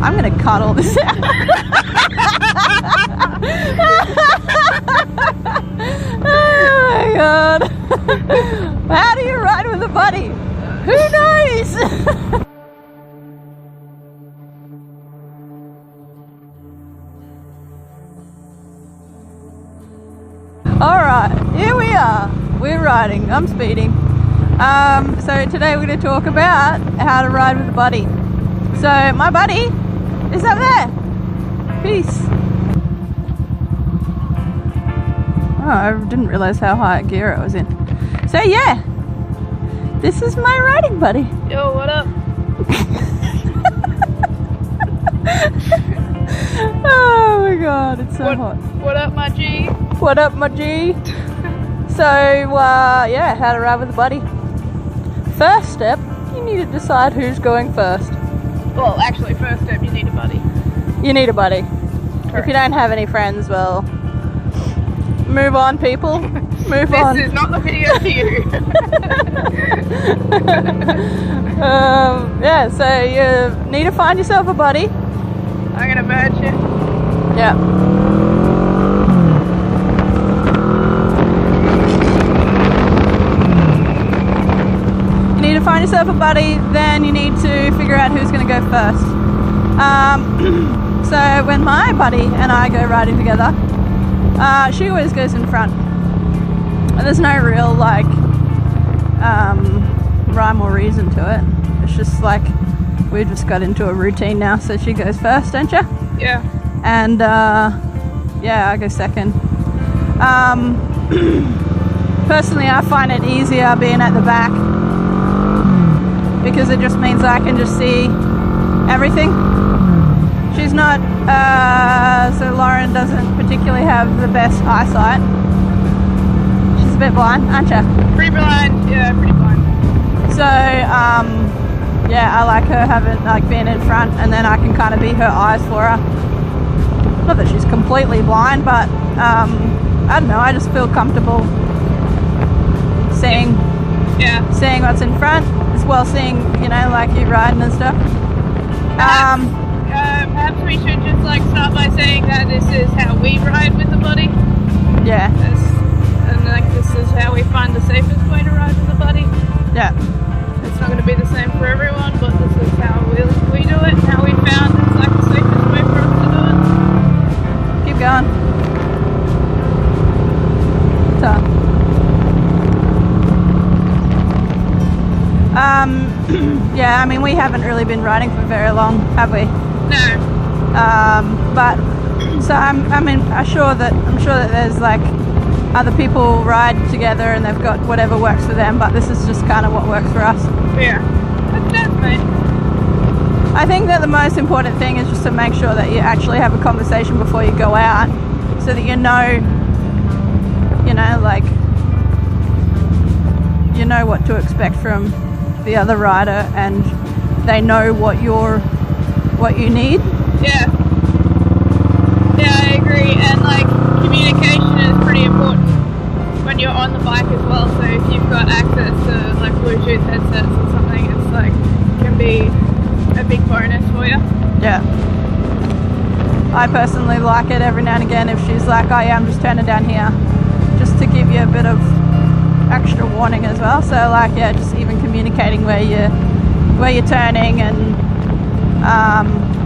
I'm gonna cut all this out. Oh my god. How do you ride with a buddy? Who knows? Alright, here we are. We're riding. I'm speeding. So today we're going to talk about how to ride with a buddy. So my buddy is up there. Peace. Oh, I didn't realise how high gear I was in. So yeah, this is my riding buddy. Yo, what up? Oh my god, it's so hot. What up, my G? What up, my G? So, yeah, how to ride with a buddy. First step, you need to decide who's going first. Well, actually, first step, you need a buddy. You need a buddy. Correct. If you don't have any friends, well, move on, people. Move on. This is not the video for you. Yeah, so you need to find yourself a buddy. I'm gonna merge it. Yeah. You need to find yourself a buddy, then you need to figure out who's going to go first. So when my buddy and I go riding together, she always goes in front. And there's no real like rhyme or reason to it. It's just like we just got into a routine now, so she goes first, don't you? Yeah. And yeah, I go second. Personally, I find it easier being at the back because it just means I can just see everything. She's not, so Lauren doesn't particularly have the best eyesight. She's a bit blind, aren't you? Pretty blind, yeah, pretty blind. So, yeah, I like her having, like, being in front, and then I can kind of be her eyes for her. Not that she's completely blind, but, I don't know, I just feel comfortable seeing what's in front, as well seeing, you know, like you riding and stuff. Perhaps we should just like start by saying that this is how we ride with a buddy. Yeah. And like this is how we find the safest way to ride with a buddy. Yeah. It's not going to be the same for everyone, but this is how we do it, and how we found it's like the safest way for us to do it. Keep going. So. Yeah, I mean, we haven't really been riding for very long, have we? No. But so I'm sure that there's like other people ride together and they've got whatever works for them, but this is just kind of what works for us. Yeah. That's fine. I think that the most important thing is just to make sure that you actually have a conversation before you go out, so that you know, like, you know what to expect from the other rider, and they know what you need. Yeah, I agree, and like communication is pretty important when you're on the bike as well. So if you've got access to like Bluetooth headsets or something, it's like can be a big bonus for you. Yeah, I personally like it every now and again if she's like, oh yeah, I'm just turning down here, just to give you a bit of extra warning as well. So like, yeah, just even communicating where you're turning, and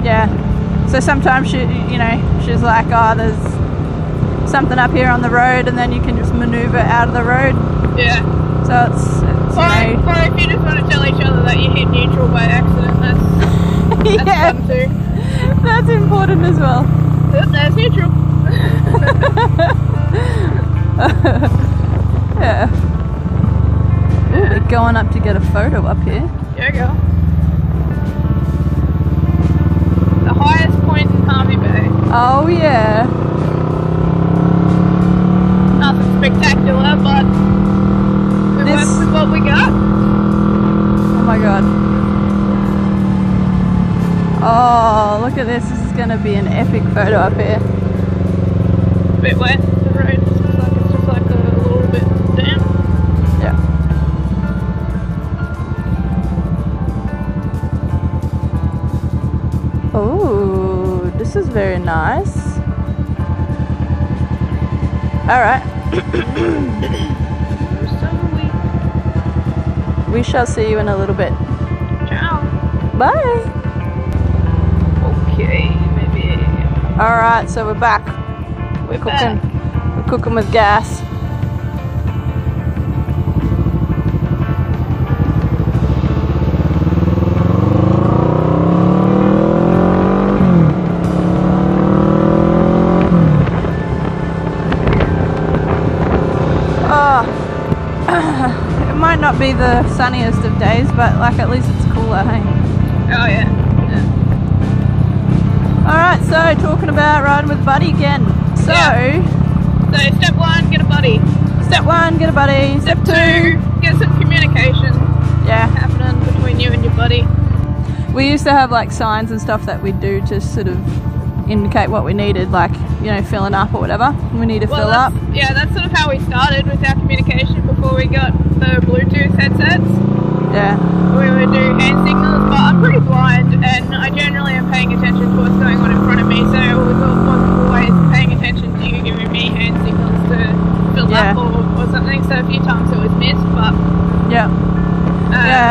yeah. So sometimes she's like, oh, there's something up here on the road, and then you can just maneuver out of the road. Yeah. So it's or if you just want to tell each other that you hit neutral by accident, that's yeah, fun too. That's important as well. There's neutral. Yeah. Ooh, we're going up to get a photo up here. There you go. The highest point in Hervey Bay. Oh yeah. Nothing spectacular, but we went with what we got. Oh my god. Oh, look at this. This is going to be an epic photo up here. A bit wet, the road. It's just like a little bit damp. Yeah. Oh, this is very nice. Alright. We shall see you in a little bit. Ciao. Bye. Okay, maybe. Alright, so we're back. We're cooking. We're cooking with gas. It might not be the sunniest of days, but like at least it's cooler, hey? Oh yeah. Alright, so talking about riding with a buddy again. So step 1, get a buddy. Step 1, get a buddy. Step 2, get some communication happening between you and your buddy. We used to have like signs and stuff that we'd do to sort of indicate what we needed, like, you know, filling up or whatever. We need to fill up. Yeah, that's sort of how we started with our communication before we got the Bluetooth headsets. Yeah. We would do hand signals, but I'm pretty blind and I generally am paying attention to what's going on in front of me, so I wasn't always paying attention to you giving me hand signals to fill up or something, so a few times it was missed, but... Yeah.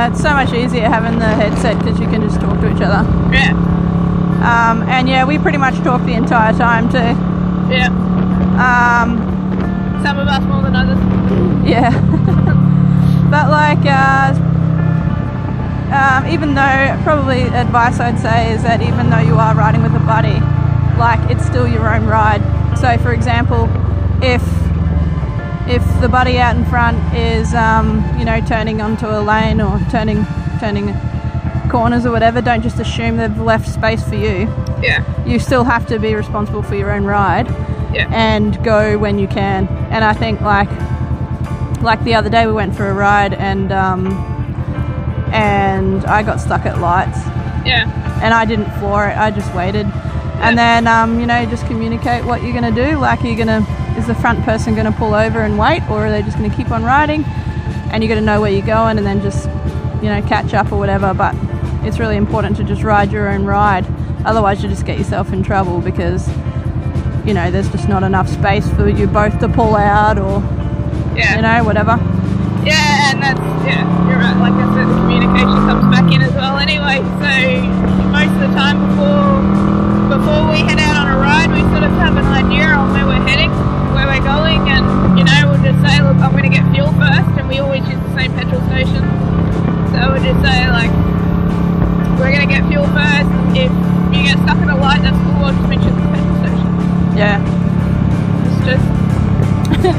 It's so much easier having the headset because you can just talk to each other. Yeah. And yeah, we pretty much talk the entire time too. Yeah. Some of us more than others. Yeah. But like, even though, probably advice I'd say is that even though you are riding with a buddy, like it's still your own ride. So for example, if the buddy out in front is, you know, turning onto a lane or turning corners or whatever, don't just assume they've left space for you. Yeah. You still have to be responsible for your own ride. Yeah. And go when you can. And I think like the other day we went for a ride and I got stuck at lights. Yeah. And I didn't floor it. I just waited. Yeah. And then you know, just communicate what you're gonna do. Like, is the front person gonna pull over and wait, or are they just gonna keep on riding? And you gotta know where you're going and then just, you know, catch up or whatever. But it's really important to just ride your own ride. Otherwise you just get yourself in trouble because, you know, there's just not enough space for you both to pull out or, you know, whatever. Yeah, and you're right. Like I said, the communication comes back in as well anyway. So most of the time before we head out on a ride, we sort of have an idea on where we're heading, where we're going, and, you know, we'll just say, look, I'm going to get fuel first, and we always use the same petrol station. So we'll just say, like, we're going to get fuel first. If you get stuck at a light, that's cool. I'll just meet you at the petrol station. Yeah. It's just...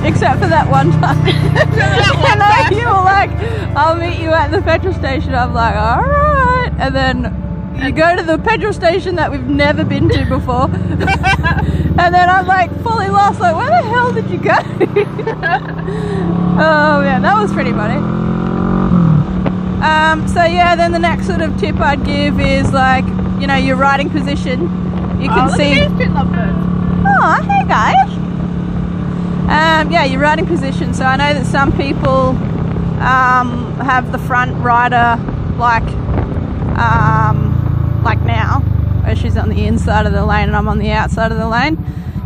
Except for that one time. You were like, I'll meet you at the petrol station. I'm like, alright. And then you go to the petrol station that we've never been to before. And then I'm like fully lost, like, where the hell did you go? Oh yeah, that was pretty funny. So yeah, then the next sort of tip I'd give is, like, you know, your riding position. You can see. Look at these two lovebirds. Oh, hey guys. Yeah, your riding position. So I know that some people have the front rider like now, where she's on the inside of the lane and I'm on the outside of the lane.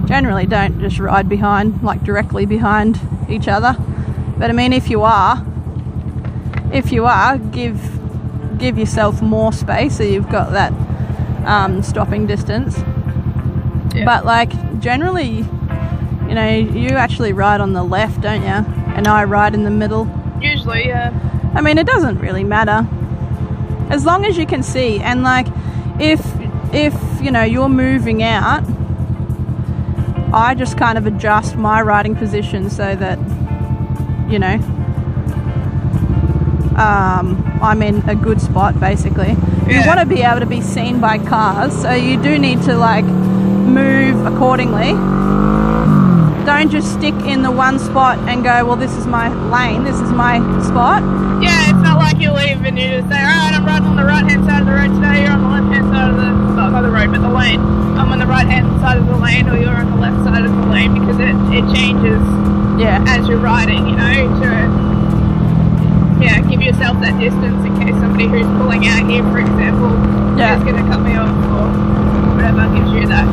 Generally don't just ride behind, like directly behind each other. But I mean, if you are, give yourself more space so you've got that stopping distance. Yeah. But like generally, you know, you actually ride on the left, don't you? And I ride in the middle. Usually, yeah. I mean, it doesn't really matter. As long as you can see. And like, if you know, you're moving out, I just kind of adjust my riding position so that, you know, I'm in a good spot, basically. You want to be able to be seen by cars, so you do need to like move accordingly. Don't just stick in the one spot and go, well, this is my lane, this is my spot. Yeah, it's not like you leave and you just say, alright, I'm riding on the right hand side of the road today, you're on the left hand side of the, not the road, but the lane. I'm on the right hand side of the lane, or you're on the left side of the lane, because it changes as you're riding, you know, to give yourself that distance in case somebody who's pulling out here, for example, is going to cut me off. Or whatever gives you that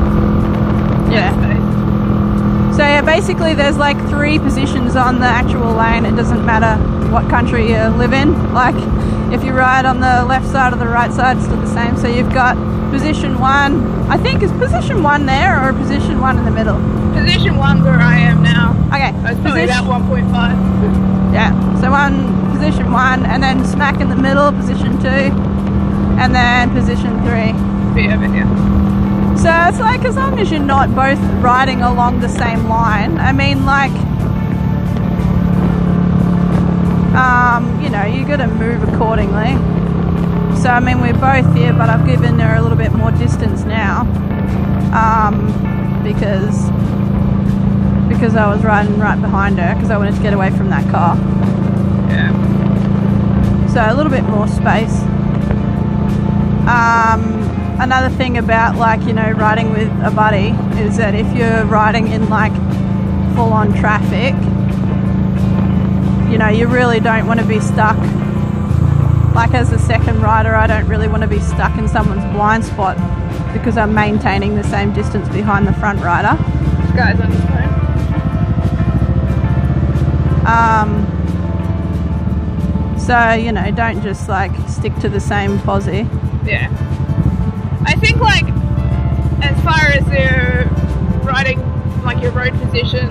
Yeah. space. So yeah, basically there's like 3 positions on the actual lane. It doesn't matter what country you live in. Like if you ride on the left side or the right side, it's still the same. So you've got position 1. I think is position 1 there or position 1 in the middle? Position 1's where I am now. Okay. It's probably about 1.5. Yeah. So position 1, and then smack in the middle, position 2, and then position 3. Be over here. So it's like as long as you're not both riding along the same line, I mean like, you know, you got to move accordingly. So I mean we're both here, but I've given her a little bit more distance now, because I was riding right behind her because I wanted to get away from that car. Yeah. So a little bit more space. Another thing about like, you know, riding with a buddy is that if you're riding in like full on traffic, you know, you really don't want to be stuck. Like as a second rider, I don't really want to be stuck in someone's blind spot because I'm maintaining the same distance behind the front rider. This guy's on his phone. So, you know, don't just like stick to the same posse. Yeah. I think like as far as the riding, like your road position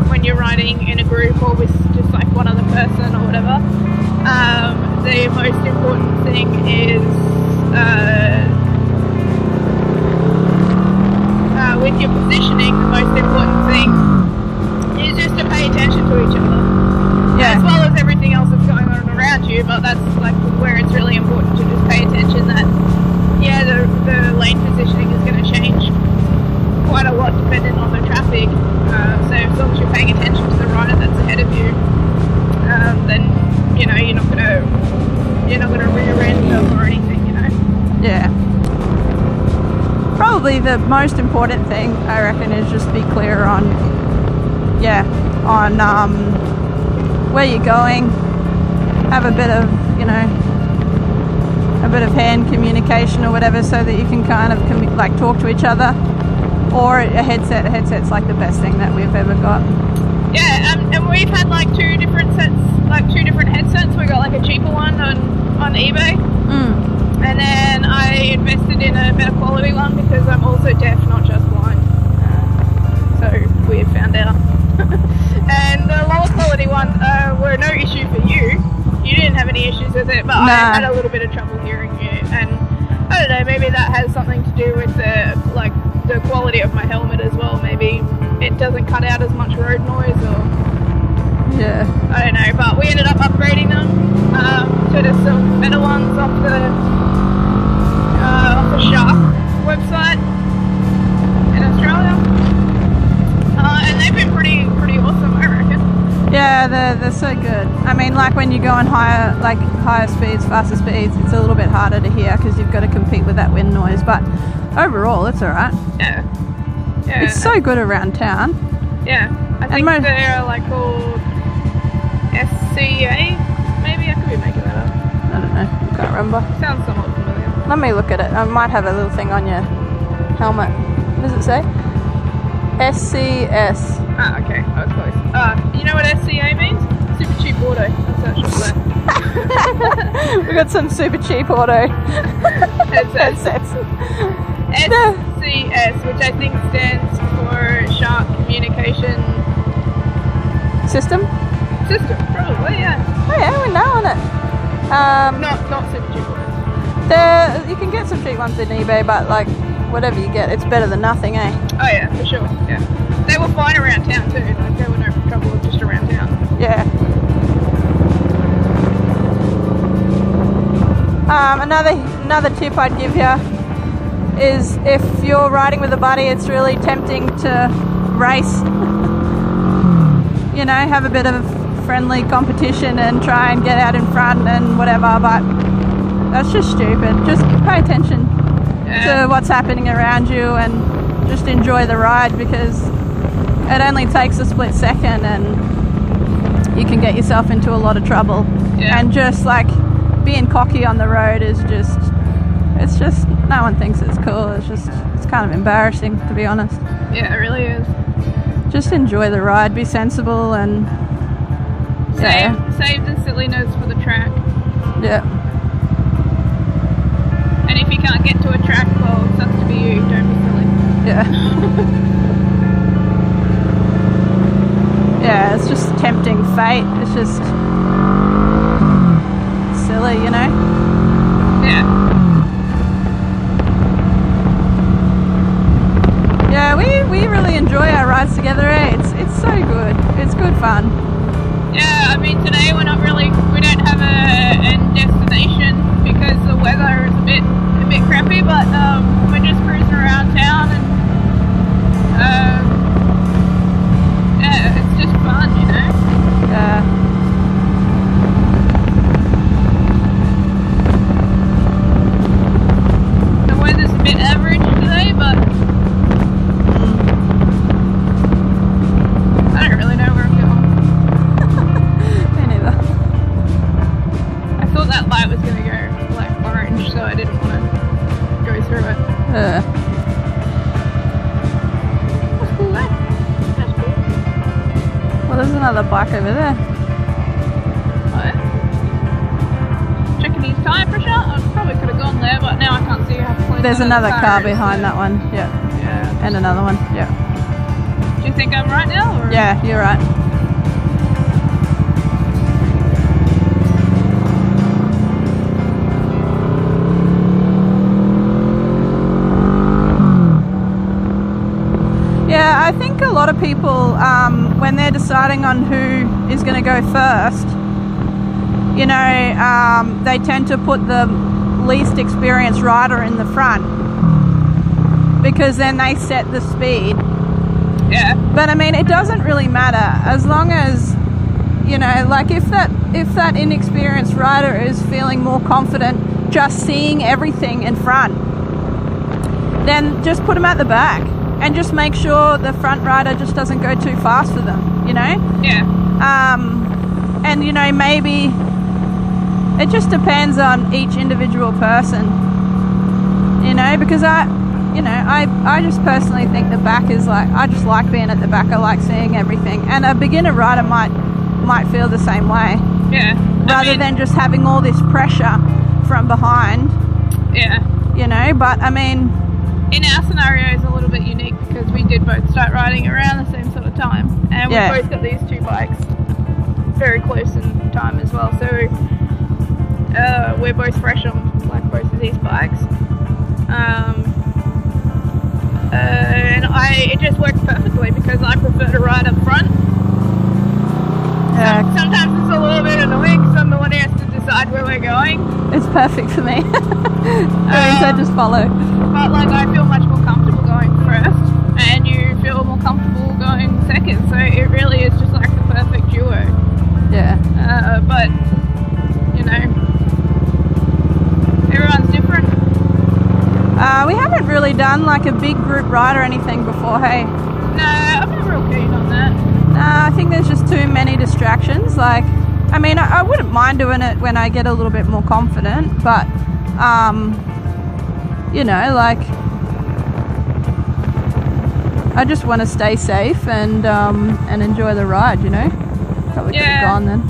when you're riding in a group or with just like one other person or whatever, the most important thing is with your positioning, the most important thing is just to pay attention to each other. Yeah. As well as everything else that's going on around you, but that's like where it's really important to just pay attention that the lane positioning is going to change quite a lot depending on the traffic. So as long as you're paying attention to the rider that's ahead of you, then you know you're not gonna rear end them or anything, you know. Yeah. Probably the most important thing I reckon is just be clear on where you're going. Have a bit of, you know, a bit of hand communication or whatever, so that you can kind of like talk to each other. Or a headset. A headset's like the best thing that we've ever got. Yeah, and we've had like 2 different sets, like 2 different headsets. We got like a cheaper one on eBay. And then I invested in a better quality one because I'm also deaf, not just blind. So we have found out. And the lower quality ones were no issue for you. You didn't have any issues with it, but I had a little bit of trouble hearing you. And I don't know, maybe that has something to do with the quality of my helmet as well. Maybe it doesn't cut out as much road noise, or I don't know. But we ended up upgrading them to just some better ones off the Shark website in Australia, and they've been pretty awesome, I reckon. Yeah, they're so good. I mean, like when you go on higher speeds, faster speeds, it's a little bit harder to hear because you've got to compete with that wind noise. But overall, it's alright. Yeah. It's so good around town. Yeah, I think they're like called SCA. Maybe I could be making that up. I don't know. I can't remember. Sounds somewhat familiar. Let me look at it. I might have a little thing on your helmet. What does it say? SCS. Ah, okay. I was close. You know what SCA means? Super cheap auto. That's what it should say. We got some super cheap auto headsets. SCS, which I think stands for Shark Communication System, probably, yeah. Oh yeah, we're nailing it. Not super cheap auto. You can get some cheap ones in eBay, but like whatever you get, it's better than nothing, eh? Oh yeah, for sure. Yeah, they were fine around town too. Like they were no trouble just around town. Yeah. Another tip I'd give you is if you're riding with a buddy, it's really tempting to race. You know, have a bit of friendly competition and try and get out in front and whatever, but that's just stupid. Just pay attention to what's happening around you and just enjoy the ride, because it only takes a split second and you can get yourself into a lot of trouble. And just like being cocky on the road is just no one thinks it's cool. It's kind of embarrassing, to be honest. Yeah, it really is. Just enjoy the ride, be sensible, and save the silliness for the track. Yeah. And if you can't get to a track, well, it sucks to be you. Don't be silly. Yeah. Yeah, it's just tempting fate. It's just silly, you know? Yeah. Yeah, we really enjoy our rides together, eh? It's so good. It's good fun. Yeah, I mean, today we don't have a end destination because the weather is a bit crappy, but we're just cruising around town and yeah, it's just fun, you know? Yeah. The weather's a bit average today, but I don't really know where I'm going. Me neither. I thought that light was going to go like orange, so I didn't want to go through it. That's cool, eh? That's cool. Well, there's another bike over there. What? Checking his tyre pressure? I probably could have gone there, but now I can't see how close. There's another car is, behind so- that one. Yeah. Yeah. And another one. Yeah. Do you think I'm right now? Or? Yeah, you're right. Yeah, I think a lot of people, when they're deciding on who is going to go first, you know, they tend to put the least experienced rider in the front because then they set the speed. Yeah. But I mean, it doesn't really matter as long as, you know, like if that inexperienced rider is feeling more confident just seeing everything in front, then just put them at the back. And just make sure the front rider just doesn't go too fast for them, you know? Yeah. And, you know, maybe it just depends on each individual person, you know? Because I just personally think the back is like, I just like being at the back. I like seeing everything. And a beginner rider might feel the same way. Yeah. Rather than just having all this pressure from behind. Yeah. You know, but I mean... In our scenario, it's a little bit unique because we did both start riding around the same sort of time, and we both got these two bikes very close in time as well. So we're both fresh on like both of these bikes, and it just worked perfectly because I prefer to ride up front. Sometimes it's a little bit annoying because I'm the one who has to decide where we're going. It's perfect for me. So just follow. But like I feel much more comfortable going first, and you feel more comfortable going second. So it really is just like the perfect duo. Yeah. But you know, everyone's different. We haven't really done like a big group ride or anything before, hey? No, I'm not real keen on that. I think there's just too many distractions. Like, I mean, I wouldn't mind doing it when I get a little bit more confident, but you know, like, I just want to stay safe and enjoy the ride, you know. Probably could have gone then.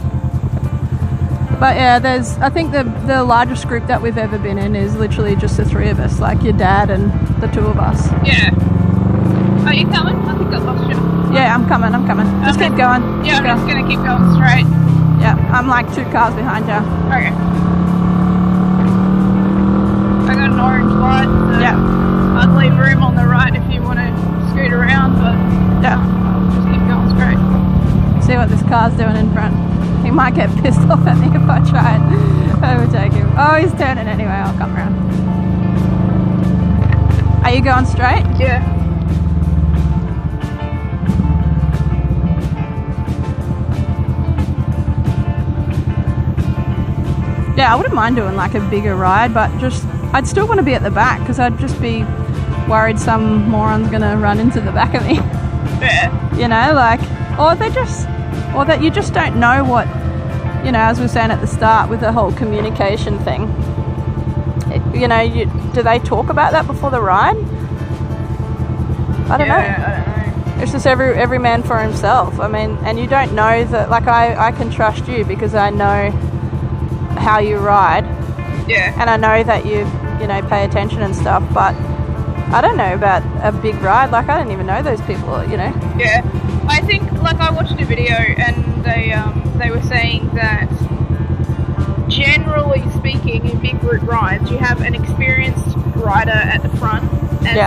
But yeah, I think the largest group that we've ever been in is literally just the three of us, like your dad and the two of us. Yeah. Are you coming? I think I lost you. Yeah, I'm coming. Just keep going. Yeah, I'm just going to keep going straight. Yeah, I'm like 2 cars behind you. Okay. I got an orange light, so Yeah. I'd leave room on the right if you want to scoot around, but Yeah. I'll just keep going straight. See what this car's doing in front. He might get pissed off at me if I try and overtake him. Oh, he's turning anyway. I'll come around. Are you going straight? Yeah. Yeah, I wouldn't mind doing like a bigger ride, but just I'd still want to be at the back because I'd just be worried some moron's gonna run into the back of me. Yeah. You know, like, or that you just don't know what, you know, as we were saying at the start with the whole communication thing. you know, do they talk about that before the ride? I don't know. I don't know. It's just every man for himself. I mean, and you don't know that, like, I can trust you because I know how you ride. Yeah. And I know that you know, pay attention and stuff, but I don't know about a big ride. Like, I don't even know those people, you know. Yeah. I think, like, I watched a video and they were saying that generally speaking in big group rides you have an experienced rider at the front as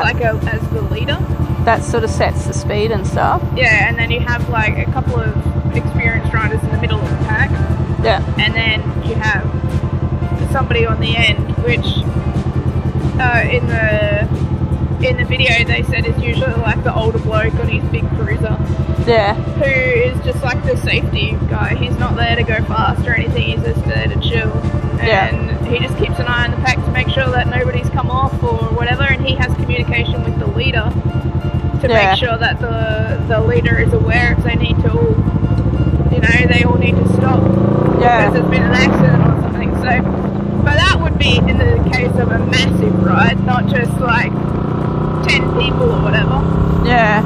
as the leader. That sort of sets the speed and stuff. Yeah, and then you have like a couple of experienced riders in the middle of the pack. Yeah. And then you have somebody on the end, which in the video they said is usually like the older bloke on his big cruiser. Yeah. Who is just like the safety guy. He's not there to go fast or anything, he's just there to chill. And he just keeps an eye on the pack to make sure that nobody's come off or whatever, and he has communication with the leader to make sure that the leader is aware if they need to all, you know, they all need to stop because there's been an accident or something. So, but that would be in the case of a massive ride, not just like 10 people or whatever. Yeah.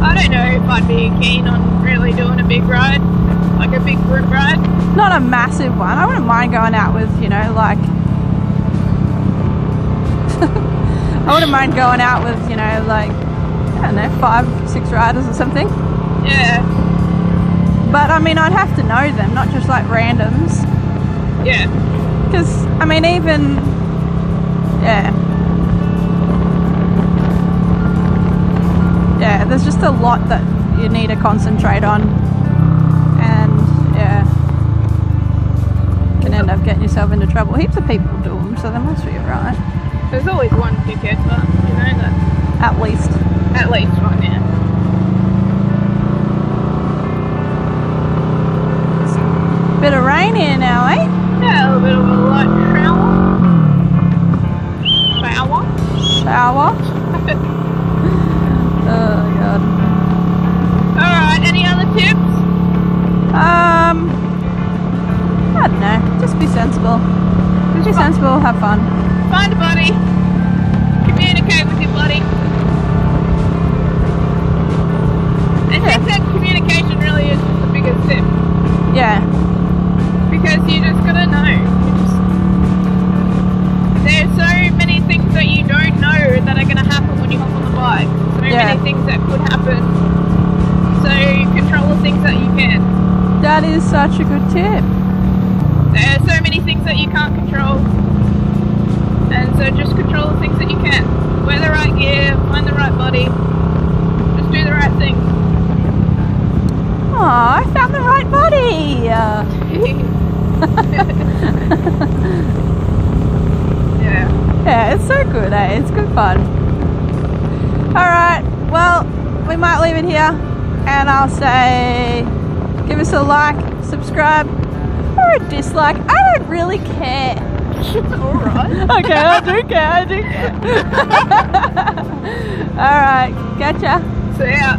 I don't know if I'd be keen on really doing a big ride, like a big group ride. Not a massive one. I wouldn't mind going out with, you know, like I wouldn't mind going out with, you know, like, I don't know, 5-6 riders or something. Yeah. But I mean, I'd have to know them, not just like randoms. Yeah. Because, I mean, even, yeah, there's just a lot that you need to concentrate on, and can end up getting yourself into trouble. Heaps of people do them, so they must be alright. There's always one ticket, but you know that. At least. At least one, yeah. Bit of rain here now, eh? Yeah, a little bit of a light shower. Shower. Oh god. Alright, any other tips? I don't know. Just be sensible. Be sensible, have fun. Find a buddy. Communicate with your buddy. I think that communication really is the biggest tip. Yeah. Because you just gotta know. There's so many things that you don't know that are gonna happen when you hop on the bike. So many things that could happen. So control the things that you can. That is such a good tip. There are so many things that you can't control. And so just control the things that you can. Wear the right gear, find the right body. Just do the right thing. Oh, I found the right body. Yeah. Yeah, it's so good, eh? It's good fun. Alright, well, we might leave it here. And I'll say, give us a like, subscribe, or a dislike. I don't really care. Alright. Okay, I do care. Alright, catch ya. See ya.